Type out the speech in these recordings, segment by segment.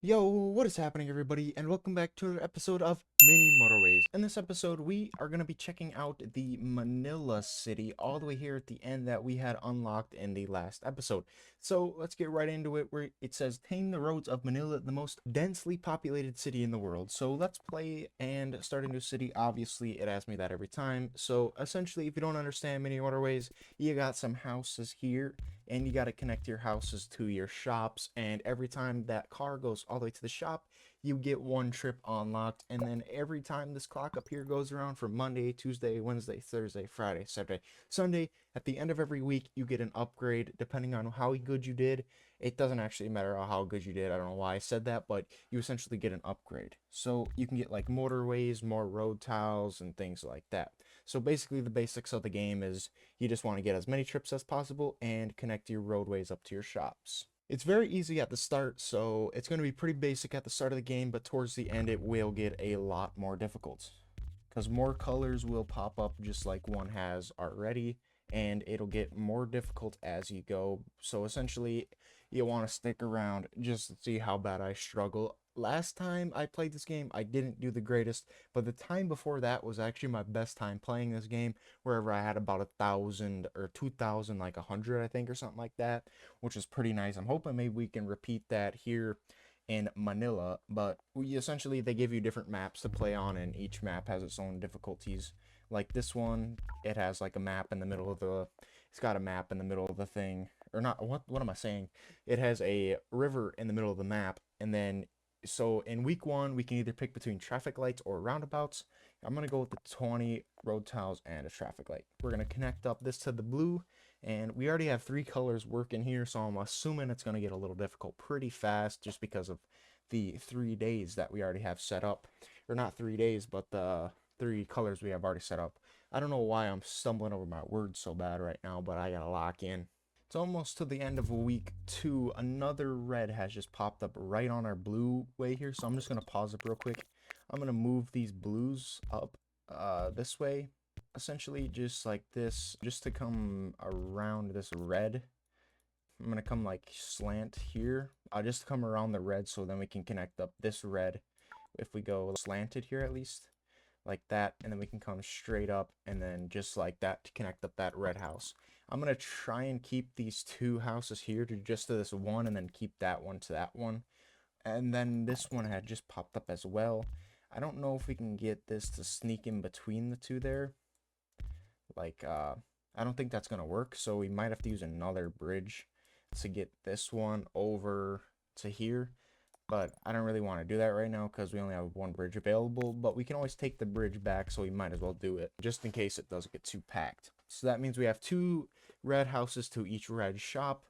Yo, what is happening, everybody, and welcome back to another episode of Mini Motorways. In this episode, we are going to be checking out the Manila city all the way here at the end that we had unlocked in the last episode. So let's get right into it, where it says, "Tame the roads of Manila, the most densely populated city in the world." So let's play and start a new city. Obviously, it asks me that every time. So essentially, if you don't understand Mini Motorways, you got some houses here and you got to connect your houses to your shops, and every time that car goes all the way to the shop you get one trip unlocked, and then every time this clock up here goes around from Monday, Tuesday, Wednesday, Thursday, Friday, Saturday, Sunday, at the end of every week you get an upgrade depending on how good you did. It doesn't actually matter how good you did. I don't know why I said that, but you essentially get an upgrade. So you can get like motorways, more road tiles, and things like that. So basically the basics of the game is you just want to get as many trips as possible and connect your roadways up to your shops. It's very easy at the start, so it's going to be pretty basic at the start of the game, but towards the end it will get a lot more difficult. Because more colors will pop up just like one has already, and it'll get more difficult as you go. So essentially, you want to stick around just to see how bad I struggle. Last time I played this game, I didn't do the greatest, but the time before that was actually my best time playing this game, wherever I had about 1,000 or 2,000, like 100, I think, or something like that, which is pretty nice. I'm hoping maybe we can repeat that here in Manila, but we essentially they give you different maps to play on, and each map has its own difficulties. Like this one, it has like a map in the middle of the it's got a map in the middle of the thing. Or not, what am I saying? It has a river in the middle of the map, and then so in week 1 we can either pick between traffic lights or roundabouts. I'm gonna go with the 20 road tiles and a traffic light. We're gonna connect up this to the blue, and we already have 3 colors working here, so I'm assuming it's going to get a little difficult pretty fast just because of the 3 days that we already have set up. Or not 3 days, but the 3 colors we have already set up. I don't know why I'm stumbling over my words so bad right now, but I gotta lock in. It's almost to the end of week 2. Another red has just popped up right on our blue way here, so I'm just going to pause it real quick. I'm going to move these blues up this way, essentially just like this, just to come around this red. I'm gonna come like slant here. I'll just come around the red so then we can connect up this red if we go slanted here at least, like that, and then we can come straight up and then just like that to connect up that red house. I'm gonna try and keep these 2 houses here to just to this one, and then keep that one to that one. And then this one had just popped up as well. I don't know if we can get this to sneak in between the two there. Like, I don't think that's gonna work, so we might have to use another bridge to get this one over to here. But I don't really want to do that right now because we only have one bridge available, but we can always take the bridge back, so we might as well do it just in case it does get too packed. So that means we have 2 red houses to each red shop,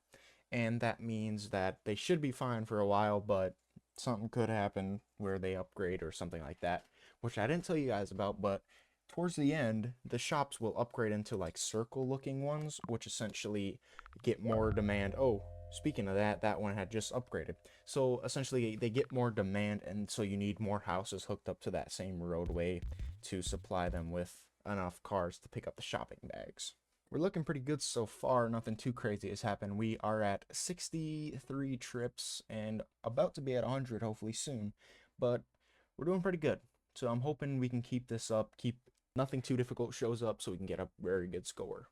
and that means that they should be fine for a while, but something could happen where they upgrade or something like that, which I didn't tell you guys about. But towards the end, the shops will upgrade into like circle looking ones, which essentially get more demand. Oh, speaking of that, that one had just upgraded. So essentially, they get more demand, and so you need more houses hooked up to that same roadway to supply them with enough cars to pick up the shopping bags. We're looking pretty good so far. Nothing too crazy has happened. We are at 63 trips and about to be at 100 hopefully soon. But we're doing pretty good. So I'm hoping we can keep this up, keep nothing too difficult shows up so we can get a very good score.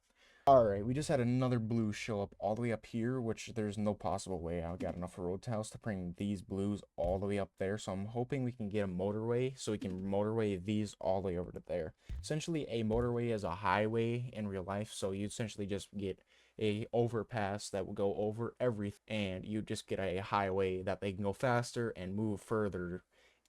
Alright, we just had another blue show up all the way up here, which there's no possible way I got enough road tiles to bring these blues all the way up there. So I'm hoping we can get a motorway so we can motorway these all the way over to there. Essentially, a motorway is a highway in real life, so you essentially just get a overpass that will go over everything, and you just get a highway that they can go faster and move further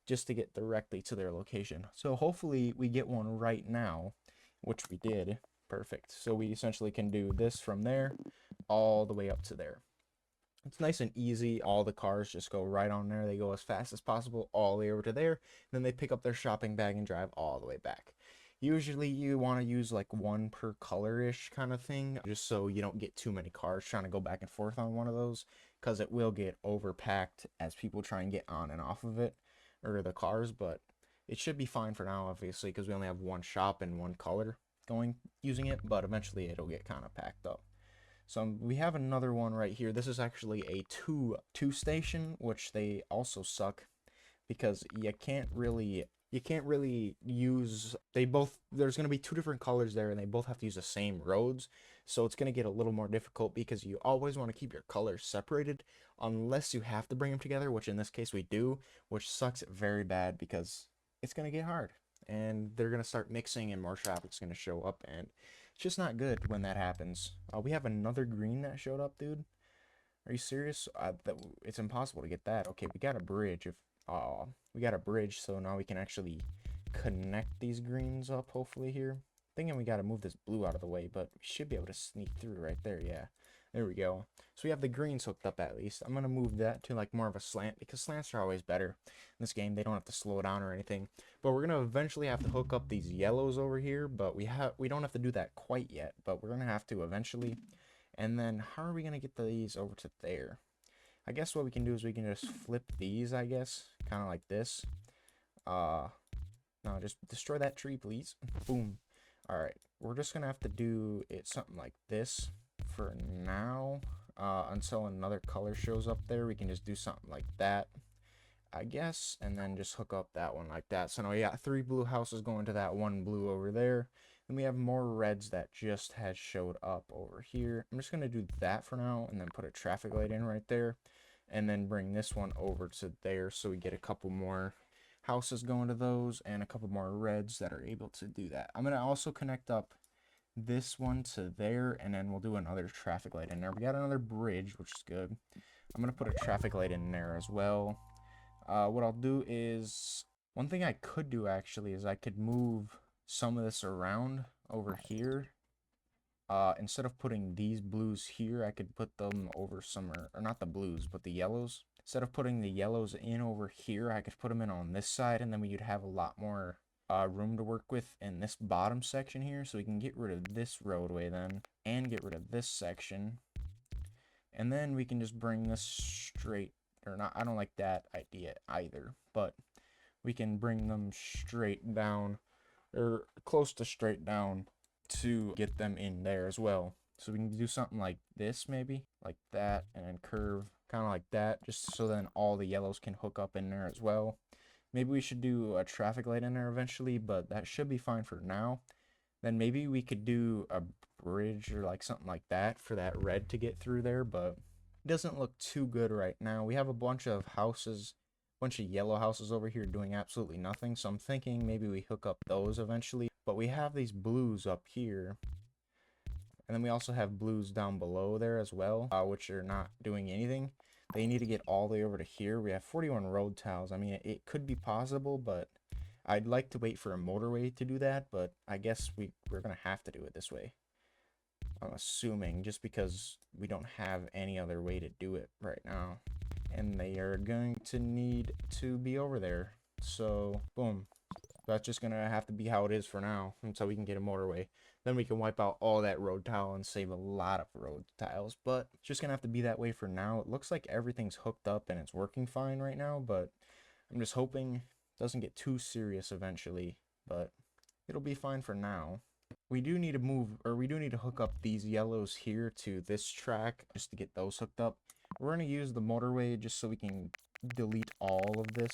just to get directly to their location. So hopefully we get one right now, which we did. Perfect. So we essentially can do this from there all the way up to there. It's nice and easy. All the cars just go right on there. They go as fast as possible all the way over to there. Then they pick up their shopping bag and drive all the way back. Usually you want to use like one per color-ish kind of thing, just so you don't get too many cars trying to go back and forth on one of those, because it will get overpacked as people try and get on and off of it, or the cars. But it should be fine for now, obviously, because we only have one shop and one color going using it, but eventually it'll get kind of packed up. So we have another one right here. This is actually a two station, which they also suck because you can't really use, they both, there's going to be two different colors there and they both have to use the same roads, so it's going to get a little more difficult because you always want to keep your colors separated unless you have to bring them together, which in this case we do, which sucks very bad because it's going to get hard and they're going to start mixing and more traffic's going to show up, and it's just not good when that happens. We have another green that showed up, dude. Are you serious? It's impossible to get that. Okay, we got a bridge. We got a bridge, so now we can actually connect these greens up, hopefully here. Thinking we got to move this blue out of the way, but we should be able to sneak through right there. Yeah, there we go. So we have the greens hooked up at least. I'm going to move that to like more of a slant because slants are always better in this game. They don't have to slow down or anything. But we're going to eventually have to hook up these yellows over here, but we don't have to do that quite yet, but we're going to have to eventually. And then how are we going to get these over to there? I guess what we can do is we can just flip these, I guess, kind of like this. No, just destroy that tree, please. Boom. All right, we're just going to have to do it something like this for now. Until another color shows up there, we can just do something like that, I guess, and then just hook up that one like that. So now we got 3 blue houses going to that 1 blue over there. Then we have more reds that just had showed up over here. I'm just going to do that for now and then put a traffic light in right there. And then bring this one over to there so we get a couple more houses going to those and a couple more reds that are able to do that. I'm going to also connect up this one to there, and then we'll do another traffic light in there. We got another bridge, which is good. I'm going to put a traffic light in there as well. What I'll do is, one thing I could do actually is I could move some of this around over here. Instead of putting these blues here, I could put them over somewhere, or not the blues, but the yellows. Instead of putting the yellows in over here, I could put them in on this side, and then we'd have a lot more room to work with in this bottom section here, so we can get rid of this roadway then, and get rid of this section. And then we can just bring this straight, or not, I don't like that idea either, but we can bring them straight down, or close to straight down, to get them in there as well. So we can do something like this, maybe like that, and then curve kind of like that, just so then all the yellows can hook up in there as well. Maybe we should do a traffic light in there eventually, but that should be fine for now. Then maybe we could do a bridge or like something like that for that red to get through there, but it doesn't look too good right now. We have a bunch of houses, bunch of yellow houses over here doing absolutely nothing, so I'm thinking maybe we hook up those eventually. But we have these blues up here, and then we also have blues down below there as well, which are not doing anything. They need to get all the way over to here. We have 41 road tiles. I mean, it could be possible, but I'd like to wait for a motorway to do that, but I guess we're gonna have to do it this way, I'm assuming, just because we don't have any other way to do it right now. And they are going to need to be over there. So, boom. That's just going to have to be how it is for now until we can get a motorway. Then we can wipe out all that road tile and save a lot of road tiles. But it's just going to have to be that way for now. It looks like everything's hooked up and it's working fine right now, but I'm just hoping it doesn't get too serious eventually. But it'll be fine for now. We do need to move, or we do need to hook up these yellows here to this track just to get those hooked up. We're going to use the motorway just so we can delete all of this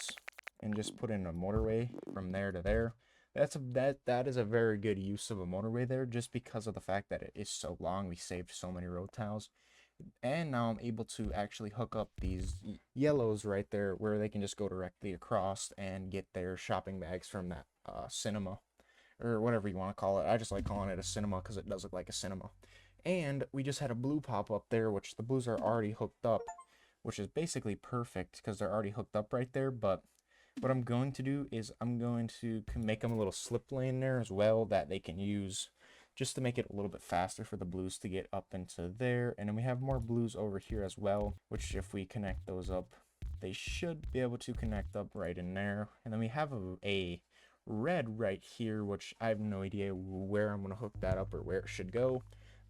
and just put in a motorway from there to there. That is a very good use of a motorway there, just because of the fact that it is so long. We saved so many road tiles. And now I'm able to actually hook up these yellows right there where they can just go directly across and get their shopping bags from that cinema, or whatever you want to call it. I just like calling it a cinema because it does look like a cinema. And we just had a blue pop up there, which the blues are already hooked up, which is basically perfect because they're already hooked up right there. But what I'm going to do is I'm going to make them a little slip lane there as well that they can use just to make it a little bit faster for the blues to get up into there. And then we have more blues over here as well, which if we connect those up, they should be able to connect up right in there. And then we have a red right here, which I have no idea where I'm going to hook that up or where it should go,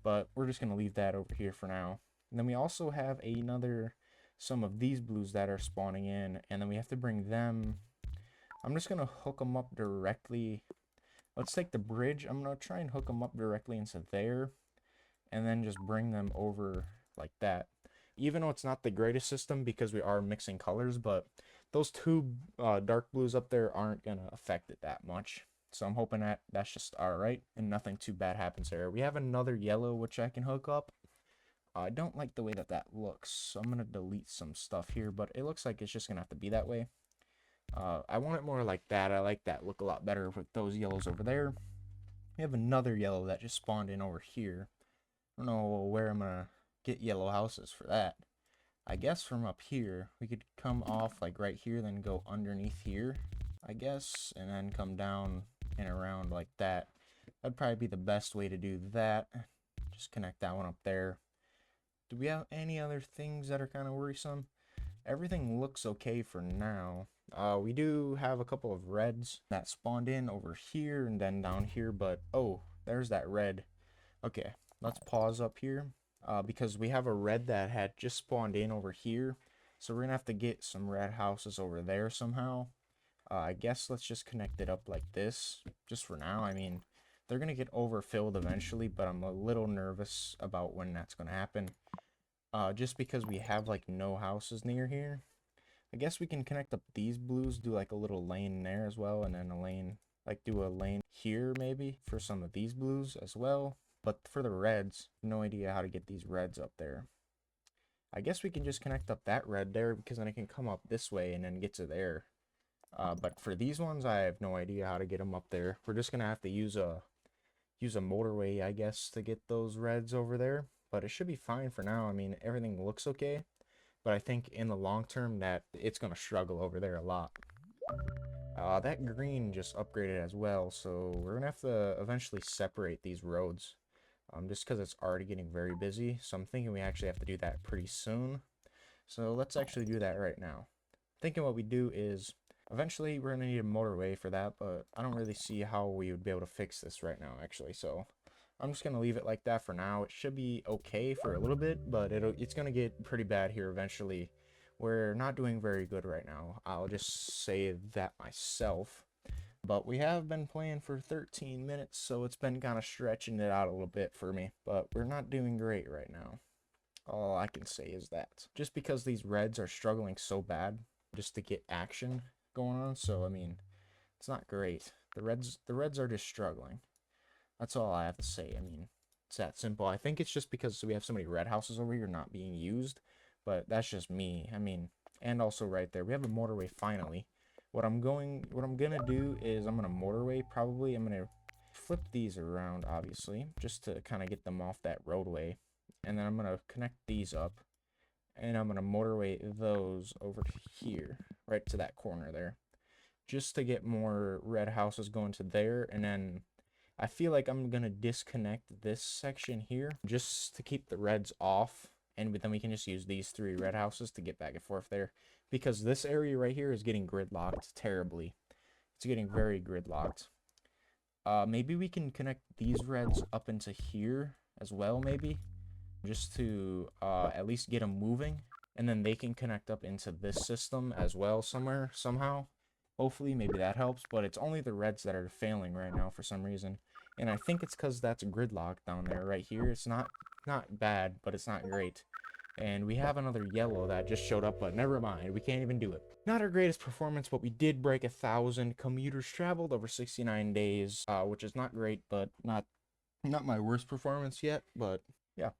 but we're just going to leave that over here for now. And then we also have some of these blues that are spawning in, and then we have to bring them. I'm just going to hook them up directly. Let's take the bridge. I'm going to try and hook them up directly into there. and then just bring them over like that. Even though it's not the greatest system because we are mixing colors, but those two dark blues up there aren't gonna affect it that much. So I'm hoping that that's just alright and nothing too bad happens there. We have another yellow which I can hook up. I don't like the way that that looks, so I'm gonna delete some stuff here, but it looks like it's just gonna have to be that way. I want it more like that. I like that look a lot better with those yellows over there. We have another yellow that just spawned in over here. I don't know where I'm gonna get yellow houses for that. I guess from up here, we could come off like right here, then go underneath here, I guess, and then come down and around like that. That'd probably be the best way to do that. Just connect that one up there. Do we have any other things that are kind of worrisome? Everything looks okay for now. We do have a couple of reds that spawned in over here and then down here, but oh, there's that red. Okay, let's pause up here because we have a red that had just spawned in over here. So we're gonna have to get some red houses over there somehow. I guess let's just connect it up like this, just for now. I mean, they're gonna get overfilled eventually, but I'm a little nervous about when that's gonna happen. Just because we have like no houses near here. I guess we can connect up these blues, do like a little lane there as well, and then a lane, like do a lane here maybe for some of these blues as well. But for the reds, no idea how to get these reds up there. I guess we can just connect up that red there because then it can come up this way and then get to there. But for these ones, I have no idea how to get them up there. We're just gonna have to use a motorway, I guess, to get those reds over there. But it should be fine for now. I mean, everything looks okay. But I think in the long term that it's going to struggle over there a lot. That green just upgraded as well, so we're going to have to eventually separate these roads. Just because it's already getting very busy, so I'm thinking we actually have to do that pretty soon. So let's actually do that right now. Thinking what we do is, eventually we're going to need a motorway for that, but I don't really see how we would be able to fix this right now, actually, so I'm just going to leave it like that for now. It should be okay for a little bit, but it's going to get pretty bad here eventually. We're not doing very good right now. I'll just say that myself. But we have been playing for 13 minutes, so it's been kind of stretching it out a little bit for me. But we're not doing great right now. All I can say is that. Just because these reds are struggling so bad just to get action going on. So, I mean, it's not great. The reds are just struggling. That's all I have to say. I mean, it's that simple. I think it's just because we have so many red houses over here not being used, but that's just me. I mean, and also right there, we have a motorway finally. What I'm gonna do is I'm gonna motorway probably. I'm gonna flip these around, obviously, just to kind of get them off that roadway, and then I'm gonna connect these up, and I'm gonna motorway those over to here, right to that corner there, just to get more red houses going to there, and then I feel like I'm gonna disconnect this section here just to keep the reds off, and then we can just use these 3 red houses to get back and forth there, because this area right here is getting gridlocked terribly. It's getting very gridlocked. Maybe we can connect these reds up into here as well, maybe, just to at least get them moving, and then they can connect up into this system as well somewhere, somehow. Hopefully, maybe that helps, but it's only the reds that are failing right now for some reason. And I think it's because that's gridlock down there right here. It's not bad, but it's not great. And we have another yellow that just showed up, but never mind. We can't even do it. Not our greatest performance, but we did break 1,000 commuters traveled over 69 days, which is not great, but not my worst performance yet. But yeah.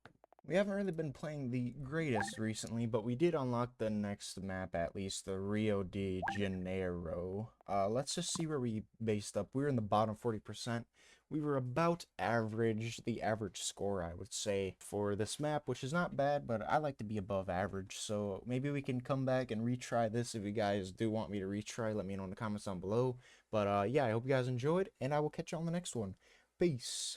We haven't really been playing the greatest recently, but we did unlock the next map at least, the Rio de Janeiro. Let's just see where we based up. We were in the bottom 40%. We were about average, the average score, I would say, for this map, which is not bad, but I like to be above average. So maybe we can come back and retry this. If you guys do want me to retry, let me know in the comments down below. But yeah, I hope you guys enjoyed, and I will catch you on the next one. Peace.